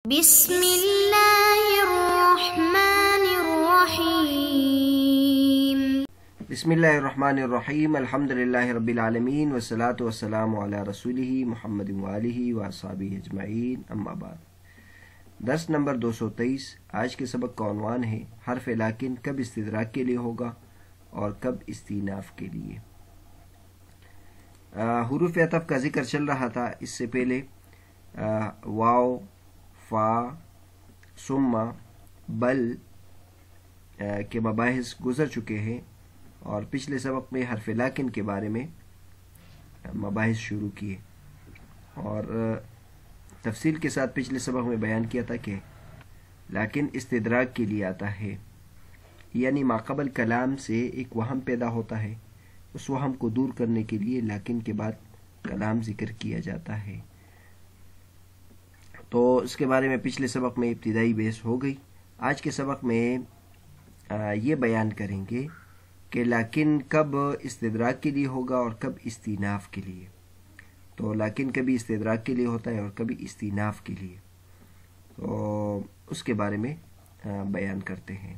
بسم اللہ الرحمن الرحیم بسم اللہ الرحمن الرحیم الحمد للہ رب العالمین والصلاة والسلام علی رسولہ محمد وآلہ واصحابہ اجمعین اما بعد۔ درس نمبر 223۔ آج کے سبق کا عنوان ہے حرف لیکن کب استدراک کے لیے ہوگا اور کب استئناف کے لیے۔ حروف عطف کا ذکر چل رہا تھا اس سے پہلے واو، فا، ثم، بل کے مباحث گزر چکے ہیں اور پچھلے سبق میں حرف لیکن کے بارے میں مباحث شروع کیے اور تفصیل کے ساتھ پچھلے سبق میں بیان کیا تھا کہ لیکن استدراک کے لیے آتا ہے، یعنی ماقبل کلام سے ایک وہم پیدا ہوتا ہے، اس وہم کو دور کرنے کے لیے لیکن کے بعد کلام ذکر کیا جاتا ہے۔ تو اس کے بارے میں پچھلے سبق میں ابتدائی بحث ہو گئی۔ آج کے سبق میں یہ بیان کریں گے کہ لیکن کب استدراک کے لیے ہوگا اور کب استئناف کے لیے۔ تو لیکن کبھی استدراک کے لیے ہوتا ہے اور کبھی استئناف کے لیے، تو اس کے بارے میں بیان کرتے ہیں۔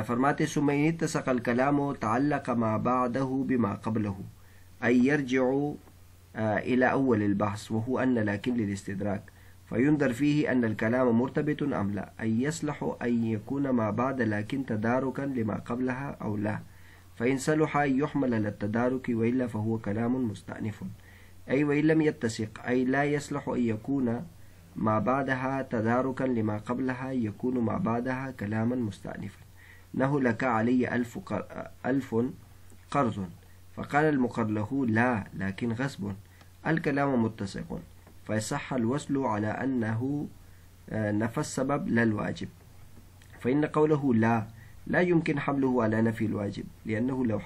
فرماتے ثم ان اتسق الكلام تعلق ما بعده بما قبله أي يرجع إلى أول البحث وهو أن لكن للاستدراك، فينظر فيه أن الكلام مرتبط أم لا، أي يصلح أن يكون ما بعد لكن تداركا لما قبلها أو لا، فإن صلح أن يحمل على التدارك وإلا فهو كلام مستأنف، أي وإن لم يتسق أي لا يصلح أن يكون ما بعدها تداركا لما قبلها يكون ما بعدها كلاما مستأنفا، إنه لك علي ألف قرض، فقال المقر له لا لكن غصب، الكلام متسق، فيصح الوصل على أنه نفى السبب لا الواجب، فإن قوله لا يمكن حمله على نفي الواجب، لأنه لو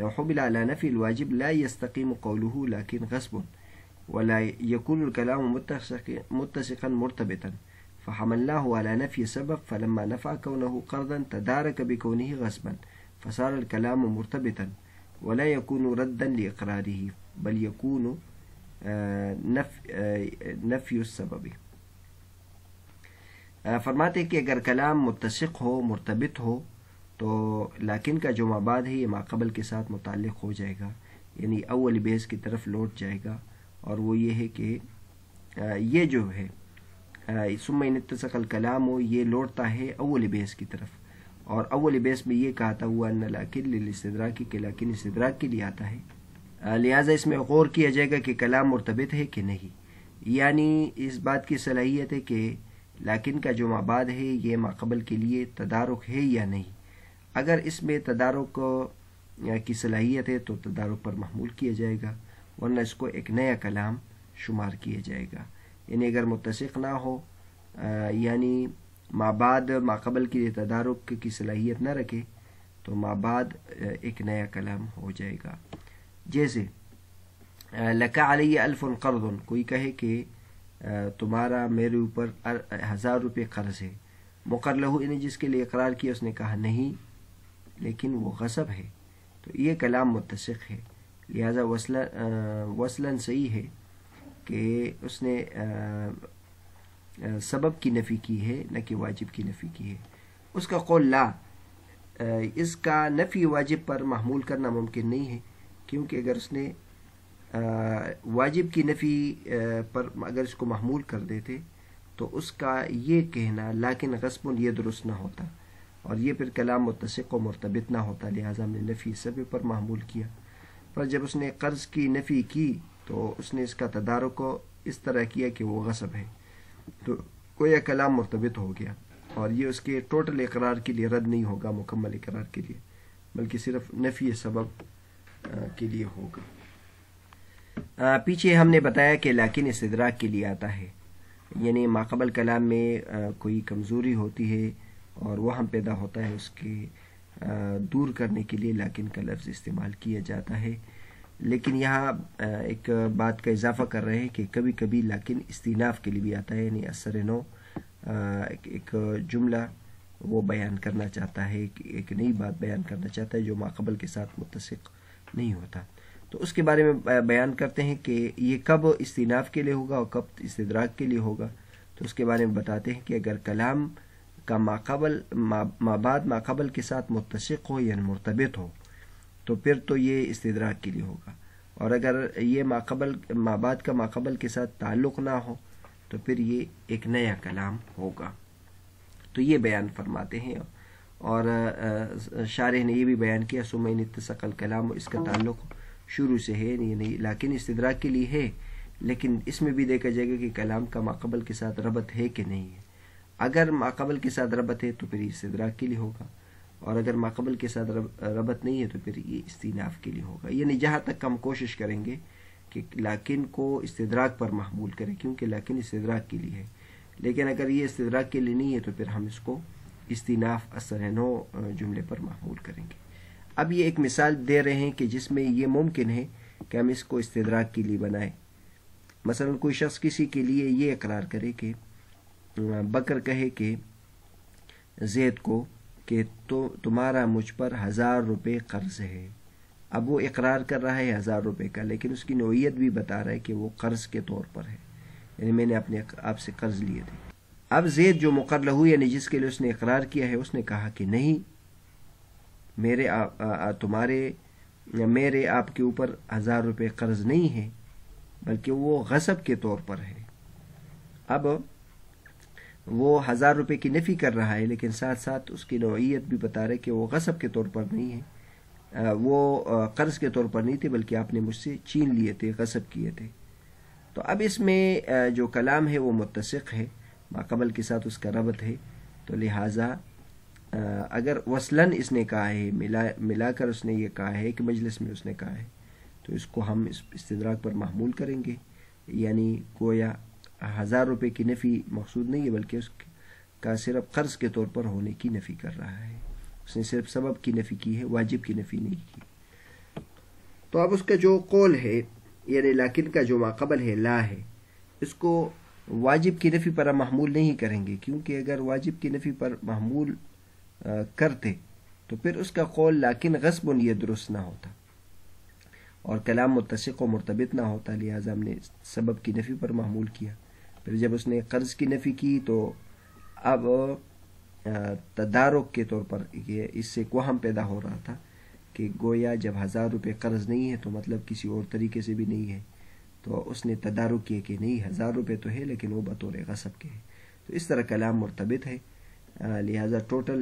حمل على نفي الواجب لا يستقيم قوله لكن غصب، ولا يكون الكلام متسقا مرتبطا، فحملناه على نفي السبب، فلما نفى كونه قرضا تدارك بكونه غصبا، فصار الكلام مرتبطا ولا يكون ردا لإقراره بل يكون نفی السبب۔ فرماتے کہ اگر کلام متسق ہو، مرتبط ہو، تو لیکن کا جو مابعد ہے یہ ماقبل کے ساتھ متعلق ہو جائے گا، یعنی اول بیس کی طرف لوٹ جائے گا، اور وہ یہ ہے کہ یہ جو ہے ثم ان اتسق الکلام یہ لوٹتا ہے اول بیس کی طرف، اور اول بیس میں یہ کہا تھا ہوا ان لیکن للاستدراک کہ لیکن استدراک کے لیے آتا ہے، لہٰذا اس میں غور کیا جائے گا کہ کلام مرتبط ہے کہ نہیں، یعنی اس بات کی صلاحیت ہے کہ لیکن کا جو مابعد ہے یہ ماقبل کے لیے تدارک ہے یا نہیں۔ اگر اس میں تدارک کی صلاحیت ہے تو تدارک پر محمول کیا جائے گا، ورنہ اس کو ایک نیا کلام شمار کیا جائے گا، یعنی اگر متسق نہ ہو، یعنی مابعد ماقبل کے لیے تدارک کی صلاحیت نہ رکھے، تو مابعد ایک نیا کلام ہو جائے گا۔ جیسے لک علی الف قرض، کوئی کہے کہ تمہارا میرے اوپر 1000 روپے قرض ہے، مقر لہو نے جس کے لیے اقرار کیا اس نے کہا نہیں لیکن وہ غصب ہے، تو یہ کلام متسق ہے، لہذا وصلاً صحیح ہے کہ اس نے سبب کی نفی کی ہے نہ کہ واجب کی نفی کی ہے۔ اس کا قول لا، اس کا نفی واجب پر محمول کرنا ممکن نہیں ہے، کیونکہ اگر اس نے واجب کی نفی پر اگر اس کو محمول کر دیتے تو اس کا یہ کہنا لیکن غصب یہ درست نہ ہوتا، اور یہ پھر کلام متسق و مرتبط نہ ہوتا، لہٰذا ہم نے نفی سبب پر محمول کیا۔ پر جب اس نے قرض کی نفی کی تو اس نے اس کا تدارک کو اس طرح کیا کہ وہ غصب ہے، تو کوئی کلام مرتبط ہو گیا، اور یہ اس کے ٹوٹل اقرار کے لیے رد نہیں ہوگا، مکمل اقرار کے لیے، بلکہ صرف نفی سبب کے لیے ہوگا۔ پیچھے ہم نے بتایا کہ لیکن استدراک کے لیے آتا ہے، یعنی ماقبل کلام میں کوئی کمزوری ہوتی ہے اور وہ ہم پیدا ہوتا ہے، اس کے دور کرنے کے لیے لیکن کا لفظ استعمال کیا جاتا ہے۔ لیکن یہاں ایک بات کا اضافہ کر رہے ہیں کہ کبھی کبھی لیکن استئناف کے لیے بھی آتا ہے، یعنی اثر نو ایک جملہ وہ بیان کرنا چاہتا ہے، ایک نئی بات بیان کرنا چاہتا ہے جو ماقبل کے ساتھ متسق نہیں ہوتا، تو اس کے بارے میں بیان کرتے ہیں کہ یہ کب استئناف کے لیے ہوگا اور کب استدراک کے لیے ہوگا. تو اس کے بارے میں بتاتے ہیں کہ اگر کلام کا مابعد کے ساتھ متصق ہو یعنی مرتبط ہو تو پھر تو یہ استدراک کے لیے ہوگا، اور اگر یہ مابعد کا ماقبل کے ساتھ تعلق نہ ہو تو پھر یہ ایک نیا کلام ہوگا. تو یہ بیان فرماتے ہیں. اور شارح نے یہ بھی بیان کیا ثم ان اتسق الکلام، اس کا تعلق شروع سے ہے نہیں، لیکن استدراک کے لیے ہے، لیکن اس میں بھی دیکھا جائے گا کہ کلام کا ماقبل کے ساتھ ربط ہے کہ نہیں ہے. اگر ماقبل کے ساتھ ربط ہے تو پھر یہ استدراک کے لیے ہوگا، اور اگر ماقبل کے ساتھ ربط نہیں ہے تو پھر یہ استئناف کے لیے ہوگا. یعنی جہاں تک ہم کوشش کریں گے کہ لیکن کو استدراک پر محمول کریں، کیونکہ لیکن استدراک کے لیے ہے، لیکن اگر یہ استدراک کے لیے نہیں ہے تو پھر ہم اس کو استئناف اثر نو جملے پر محمول کریں گے. اب یہ ایک مثال دے رہے ہیں کہ جس میں یہ ممکن ہے کہ ہم اس کو استدراک کے لیے بنائیں. مثلا کوئی شخص کسی کے لیے یہ اقرار کرے کہ بکر کہے کہ زید کو کہ تمہارا مجھ پر 1000 روپے قرض ہے. اب وہ اقرار کر رہا ہے 1000 روپے کا، لیکن اس کی نوعیت بھی بتا رہا ہے کہ وہ قرض کے طور پر ہے، یعنی میں نے آپ سے قرض لیے تھے. اب زید جو مقر لہو یعنی جس کے لیے اس نے اقرار کیا ہے، اس نے کہا کہ نہیں، میرے آپ کے اوپر 1000 روپے قرض نہیں ہے، بلکہ وہ غصب کے طور پر ہے. اب وہ 1000 روپے کی نفی کر رہا ہے، لیکن ساتھ ساتھ اس کی نوعیت بھی بتا رہے کہ وہ غصب کے طور پر نہیں ہے، وہ قرض کے طور پر نہیں تھے، بلکہ آپ نے مجھ سے چھین لیے تھے، غصب کیے تھے. تو اب اس میں جو کلام ہے وہ متصق ہے، ماقبل کے ساتھ اس کا ربط ہے، تو لہٰذا اگر وصلاً اس نے کہا ہے، ملا کر اس نے یہ کہا ہے کہ مجلس میں اس نے کہا ہے، تو اس کو ہم استدراک پر محمول کریں گے. یعنی گویا 1000 روپے کی نفی مقصود نہیں ہے، بلکہ اس کا صرف قرض کے طور پر ہونے کی نفی کر رہا ہے. اس نے صرف سبب کی نفی کی ہے، واجب کی نفی نہیں کی. تو اب اس کا جو قول ہے یعنی لیکن کا جو ماقبل ہے لا ہے، اس کو واجب کی نفی پر محمول نہیں کریں گے، کیونکہ اگر واجب کی نفی پر محمول کرتے تو پھر اس کا قول لیکن غصب یہ درست نہ ہوتا اور کلام متصق و مرتبط نہ ہوتا. لہٰذا ہم نے سبب کی نفی پر محمول کیا. پھر جب اس نے قرض کی نفی کی تو اب تدارک کے طور پر یہ اس سے وہم پیدا ہو رہا تھا کہ گویا جب 1000 روپے قرض نہیں ہے تو مطلب کسی اور طریقے سے بھی نہیں ہے. تو اس نے تدارک کیا کہ نہیں 1000 روپے تو ہے لیکن وہ بطور غصب کے ہے. تو اس طرح کلام مرتبط ہے، لہذا ٹوٹل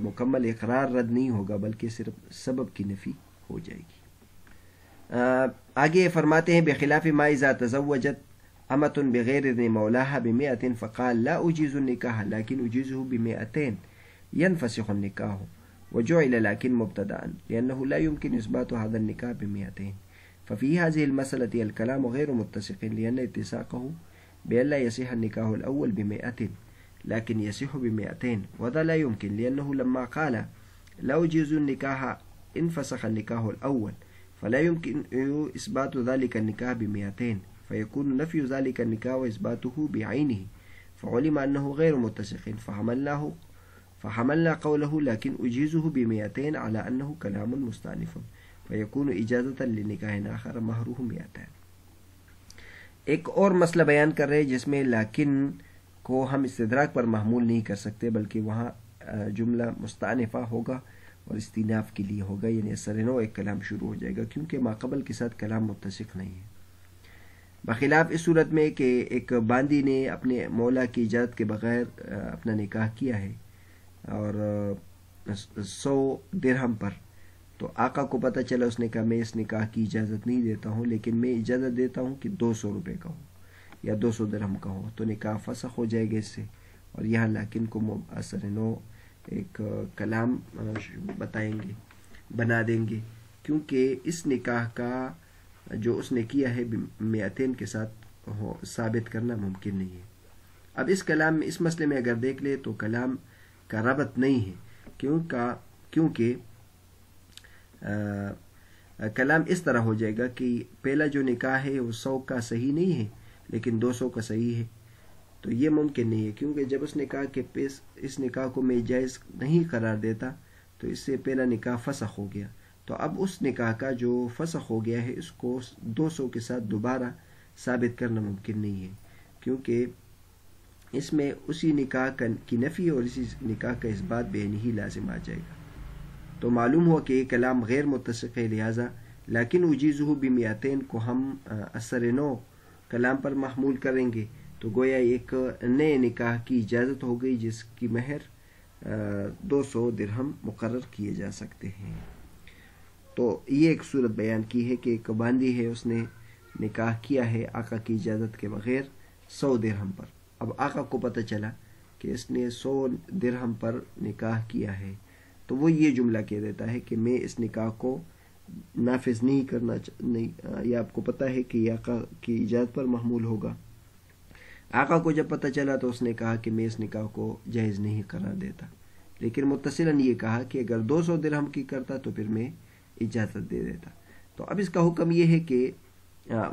مکمل اقرار رد نہیں ہوگا بلکہ صرف سبب کی نفی ہو جائے گی. آگے فرماتے ہیں بخلاف ما اذا تزوجت امۃ بغیر اذن مولاها ب100 فقال لا اجیز النکاح لكن اجیزه ب200 ينفسخ النکاح وجعل لكن مبتدأ لأنه لا يمكن إثبات هذا النكاح ب200. ففي هذه المسألة الكلام غير متسق لأن اتساقه بأن لا يصح النكاح الأول ب100 لكن يصح ب200، وهذا لا يمكن لأنه لما قال لا أجيز النكاح انفسخ النكاح الأول فلا يمكن إثبات ذلك النكاح ب200، فيكون نفي ذلك النكاح وإثباته بعينه، فعلم أنه غير متسق فحملنا قوله لكن أجيزه ب200 على أنه كلام مستأنف فيكون إجازة لنكاح آخر مهره 200. ایک اور مسئلہ بیان کر رہے جس میں لیکن کو ہم استدراک پر محمول نہیں کر سکتے بلکہ وہاں جملہ مستأنفہ ہوگا اور استئناف کے لیے ہوگا، یعنی اثر نو ایک کلام شروع ہو جائے گا کیونکہ ماقبل کے ساتھ کلام متصق نہیں ہے. بخلاف اس صورت میں کہ ایک باندی نے اپنے مولا کی اجازت کے بغیر اپنا نکاح کیا ہے اور 100 درہم پر، تو آقا کو پتہ چلا، اس نے کہا میں اس نکاح کی اجازت نہیں دیتا ہوں لیکن میں اجازت دیتا ہوں کہ 200 روپے کا ہو یا 200 درہم کا ہو، تو نکاح فسخ ہو جائے گا اس سے. اور یہاں لیکن کو اثر نو ایک کلام بتائیں گے، بنا دیں گے، کیونکہ اس نکاح کا جو اس نے کیا ہے 200 کے ساتھ ثابت کرنا ممکن نہیں ہے. اب اس کلام میں اس مسئلے میں اگر دیکھ لے تو کلام کا ربط نہیں ہے، کیونکہ کلام اس طرح ہو جائے گا کہ پہلا جو نکاح ہے وہ 100 کا صحیح نہیں ہے لیکن 200 کا صحیح ہے. تو یہ ممکن نہیں ہے، کیونکہ جب اس نے کہا کہ اس نکاح کو میں جائز نہیں قرار دیتا تو اس سے پہلا نکاح فسخ ہو گیا. تو تو اب اس نکاح کا جو فسخ ہو گیا ہے اس کو 200 کے ساتھ دوبارہ ثابت کرنا ممکن نہیں ہے، کیونکہ اس میں اسی نکاح کی نفی اور اسی نکاح کا اثبات بین ہی لازم آ جائے گا۔ تو معلوم ہوا کہ یہ کلام غیر متسق ہے، لہٰذا لیکن وجیزہ بمیاتین کو ہم اثر نو کلام پر محمول کریں گے، تو گویا ایک نئے نکاح کی اجازت ہو گئی جس کی مہر 200 درہم مقرر کیے جا سکتے ہیں۔ تو یہ ایک صورت بیان کی ہے کہ ایک باندی ہے، اس نے نکاح کیا ہے آقا کی اجازت کے بغیر 100 درہم پر۔ اب آقا کو پتہ چلا کہ اس نے 100 درہم پر نکاح کیا ہے، تو وہ یہ جملہ کہہ دیتا ہے کہ میں اس نکاح کو نافذ نہیں کرنا یہ آپ کو پتہ ہے کہ یہ آقا کی اجازت پر محمول ہوگا۔ آقا کو جب پتہ چلا تو اس نے کہا کہ میں اس نکاح کو جائز نہیں قرار دیتا، لیکن متصلاً یہ کہا کہ اگر 200 درہم کی کرتا تو پھر میں اجازت دے دیتا۔ تو اب اس کا حکم یہ ہے کہ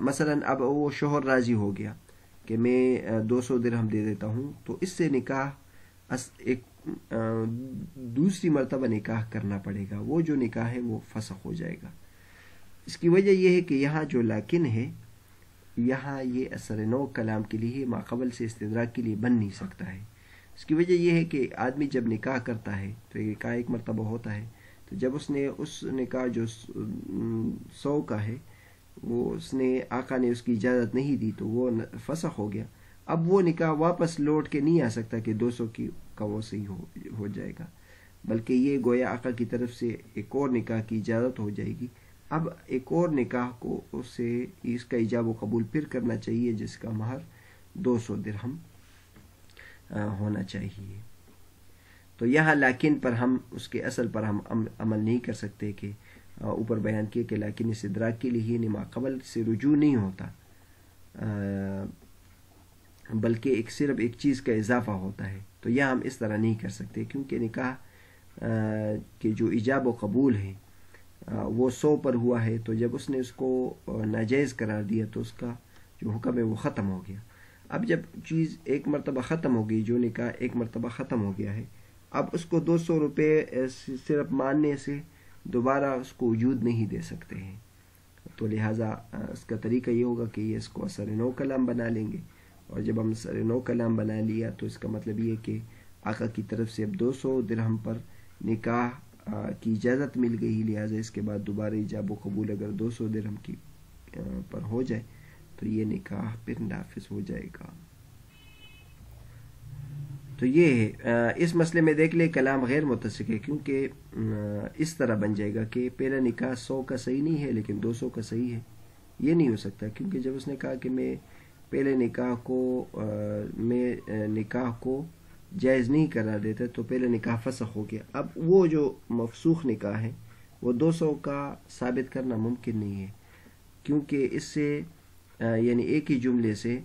مثلاً اب وہ شوہر راضی ہو گیا کہ میں 200 درہم دے دیتا ہوں، تو اس سے نکاح ایک دوسری مرتبہ نکاح کرنا پڑے گا، وہ جو نکاح ہے وہ فسخ ہو جائے گا۔ اس کی وجہ یہ ہے کہ یہاں جو لیکن ہے، یہاں یہ اثر نو کلام کے لیے ماقبل سے استدراک کے لیے بن نہیں سکتا ہے۔ اس کی وجہ یہ ہے کہ آدمی جب نکاح کرتا ہے تو نکاح ایک مرتبہ ہوتا ہے، تو جب اس نے اس نکاح جو 100 کا ہے وہ اس نے آقا نے اس کی اجازت نہیں دی تو وہ فسخ ہو گیا۔ اب وہ نکاح واپس لوٹ کے نہیں آ سکتا کہ 200 کا وہ صحیح ہو جائے گا، بلکہ یہ گویا آقا کی طرف سے ایک اور نکاح کی اجازت ہو جائے گی۔ اب ایک اور نکاح کو اسے اس کا ایجاب و قبول پھر کرنا چاہیے جس کا مہر 200 درہم ہونا چاہیے۔ تو یہاں لیکن پر ہم اس کے اصل پر ہم عمل نہیں کر سکتے کہ اوپر بیان کیے کہ لیکن استدراک کے لیے ما قبل سے رجوع نہیں ہوتا، بلکہ صرف ایک چیز کا اضافہ ہوتا ہے۔ تو یہاں ہم اس طرح نہیں کر سکتے، کیونکہ نکاح کے جو ایجاب و قبول ہے وہ 100 پر ہوا ہے، تو جب اس نے اس کو ناجائز قرار دیا تو اس کا جو حکم ہے وہ ختم ہو گیا۔ اب جب چیز ایک مرتبہ ختم ہو گئی، جو نکاح ایک مرتبہ ختم ہو گیا ہے، اب اس کو 200 روپے صرف ماننے سے دوبارہ اس کو وجود نہیں دے سکتے ہیں۔ تو لہٰذا اس کا طریقہ یہ ہوگا کہ یہ اس کو اثر نو کلام بنا لیں گے، اور جب ہم اثر نو کلام بنا لیا تو اس کا مطلب یہ کہ آقا کی طرف سے اب 200 درہم پر نکاح کی اجازت مل گئی، لہٰذا اس کے بعد دوبارہ ایجاب و قبول اگر 200 درہم کی پر ہو جائے تو یہ نکاح پھر نافذ ہو جائے گا۔ تو یہ ہے اس مسئلے میں دیکھ لے کلام غیر متسق ہے، کیونکہ اس طرح بن جائے گا کہ پہلا نکاح 100 کا صحیح نہیں ہے لیکن 200 کا صحیح ہے۔ یہ نہیں ہو سکتا، کیونکہ جب اس نے کہا کہ میں پہلے نکاح کو جائز نہیں قرار دیتا تو پہلے نکاح فسخ ہو گیا۔ اب وہ جو مفسوخ نکاح ہے وہ 200 کا ثابت کرنا ممکن نہیں ہے، کیونکہ اس سے یعنی ایک ہی جملے سے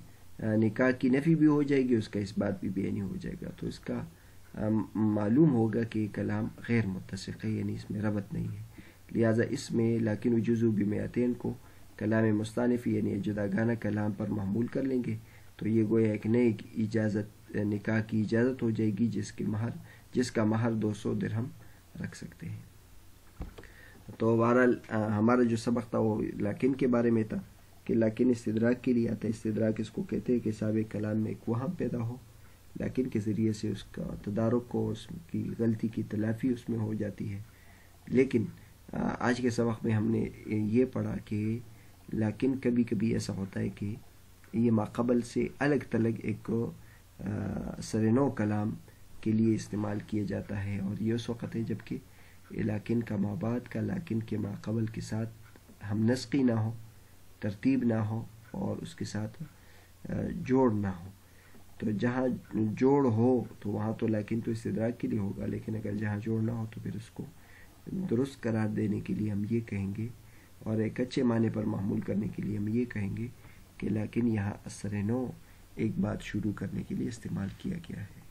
نکاح کی نفی بھی ہو جائے گی، اس کا اثبات بھی بیانی ہو جائے گا، تو اس کا معلوم ہوگا کہ کلام غیر متسق ہے، یعنی اس میں ربط نہیں ہے۔ لہٰذا اس میں لیکن وجوزو بمیاتین کو کلام مستانف یعنی جداگانہ کلام پر محمول کر لیں گے، تو یہ گویا ایک نئے نکاح کی اجازت ہو جائے گی جس کا مہر 200 درہم رکھ سکتے ہیں۔ تو بہرحال ہمارا جو سبق تھا وہ لیکن کے بارے میں تھا کہ لیکن استدراک کے لیے آتا ہے۔ استدراک اس کو کہتے ہیں کہ سابق کلام میں ایک وہم پیدا ہو، لیکن کے ذریعے سے اس کا تدارک کو، اس کی غلطی کی تلافی اس میں ہو جاتی ہے۔ لیکن آج کے سبق میں ہم نے یہ پڑھا کہ لیکن کبھی کبھی ایسا ہوتا ہے کہ یہ ماقبل سے الگ تلگ ایک سرنو کلام کے لیے استعمال کیا جاتا ہے، اور یہ اس وقت ہے جب کہ لیکن کا مابعد کا لیکن کے ماقبل کے ساتھ ہم نسقی نہ ہو، ترتیب نہ ہو، اور اس کے ساتھ جوڑ نہ ہو۔ تو جہاں جوڑ ہو تو وہاں تو لیکن تو استدراک کے لیے ہوگا، لیکن اگر جہاں جوڑ نہ ہو تو پھر اس کو درست قرار دینے کے لیے ہم یہ کہیں گے، اور ایک اچھے معنی پر محمول کرنے کے لیے ہم یہ کہیں گے کہ لیکن یہاں اثر نو ایک بات شروع کرنے کے لیے استعمال کیا گیا ہے۔